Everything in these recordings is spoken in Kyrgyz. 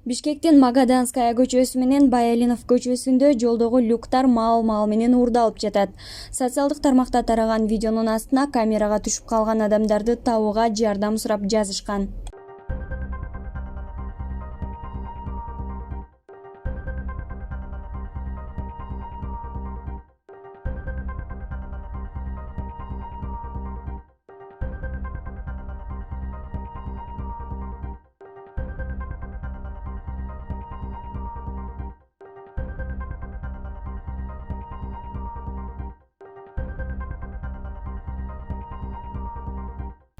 Бишкектин Магаданская көчөсү менен Баялинов көчөсүндө жолдогу люктар мал менен уурдалып жатат. Социалдык тармакта тараган видеонун астына камерага түшүп калган адамдарды табууга жардам сурап жазышкан.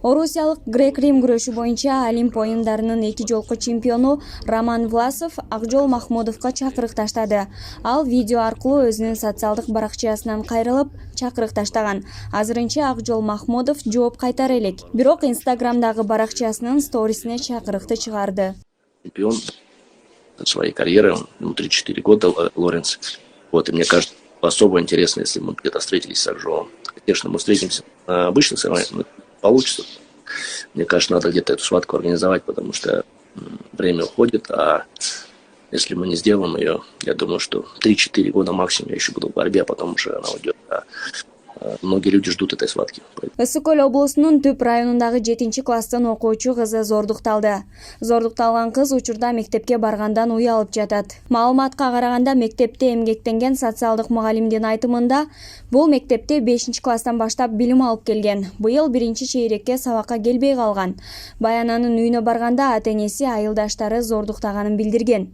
Орусиялык грек-рим күрөшү боюнча Олимп оюндарынын 2 жолку чемпиону Роман Власов Акжол Махмудовго чакырык таштады. Ал видео аркылуу өзүнүн социалдык баракчасынан кайрылып чакырык таштаган. Азырынча Акжол Махмудов жооп кайтара элек. Бирок Инстаграмдагы баракчасынын сторисине чакырыкты чыгарды. Чемпион своей карьеры, ему 34 года, Лоренс. Вот, и мне кажется, особо интересно, если мы где-то встретились с Акжолом. Конечно, мы встретимся на обычных соревнованиях, получится. Мне кажется, надо где-то эту схватку организовать, потому что время уходит, а если мы не сделаем ее, я думаю, что 3-4 года максимум я еще буду в борьбе, а потом уже она уйдет. Многие люди ждут этой схватки. Ысык-Көл облусунун Түп районундагы 7-класстын окуучу кызы зордукталды. Зордукталган кыз учурда мектепке баргандан уялып жатат. Маалыматка караганда мектепте эмгектенген социалдык мугалимдин айтымында бул мектепте 5-класстан баштап билим алып келген. Быйыл 1-чейрекке сабакка келбей калган. Баянанын үйүнө барганда ата-энеси айылдаштары зордуктаганын билдирген.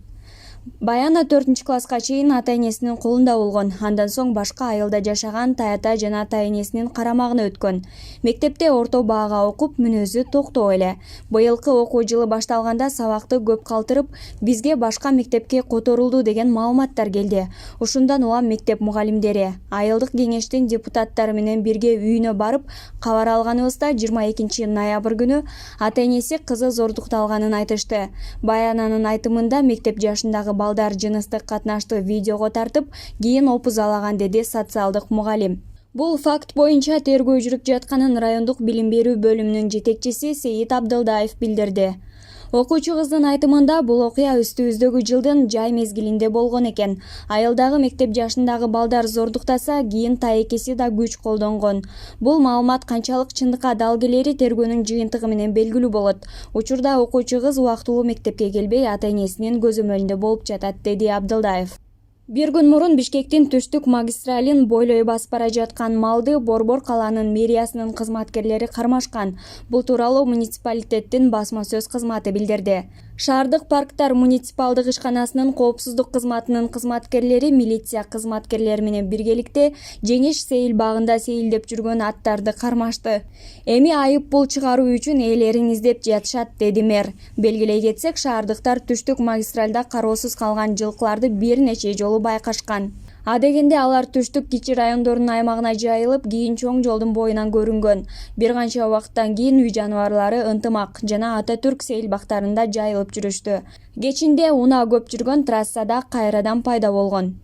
Баяна 4-класска чейин ата-энесинин колунда болгон. Андан соң башка айылда жашаган таята жана ата-энесинин карамагына өткөн. Мектепте орто баага окуп, мүнөзү токтоо эле. Быйылкы окуу жылы башталганда сабакты көп калтырып, бизге башка мектепке которулду деген маалыматтар келди. Ушундан улам мектеп мугалимдери айылдык кеңештин депутаттары менен бирге үйүнө барып, кабар алганыбызда 22 ноябрь күнү ата-энеси кызы зордукталганын айтышты. Баянанын айтымында мектеп жашындагы балдар жыныстык катнашты видеого тартып, кийин опузалаган, деди социалдык мугалим. Бул факт боюнча тергөө жүрүп жатканын райондук билим берүү бөлүмүнүн жетекчиси Сейит Абдылдаев билдирди. Окуучу кыздын айтымында бул окуя үстүбүздөгү жылдын жай мезгилинде болгон экен. Айылдагы мектеп жашындагы балдар зордуктаса, кийин таекеси да күч колдонгон. Бул маалымат канчалык чындыкка дал келери тергөөнүн жыйынтыгы менен белгилүү болот. Учурда окуучу кыз убактылуу мектепке келбей, ата-энесинин көзөмөлүндө болуп жатат, деди Абдылдаев. Бир күн мурун Бишкектин түштүк магистралин бойлой басып бара жаткан малды Борбор калаанын мэриясынын кызматкерлери кармашкан. Бул тууралуу муниципалитеттин басма сөз кызматы билдирди. Шаардык парктар муниципалдык ишканасынын коопсуздук кызматынын кызматкерлери милиция кызматкерлери менен биргеликте Жеңиш сейил багында сейилдеп жүргөн аттарды кармашты. Эми айып пул чыгаруу үчүн ээлерин издеп жатышат, деди мэр. Белгилей кетсек, шаардыктар түштүк магистралда кароосуз калган жылкыларды бир нече жолу байкашкан. Адегенде алар түштүк кичи райондордун аймагына жайылып, кийин чоң жолдун боюнан көрүнгөн. Бир канча убакыттан кийин үй жаныбарлары Ынтымак жана Ататүрк сейил бактарында жайылып жүрүштү. Кечинде унаа көп жүргөн трассада кайрадан пайда болгон.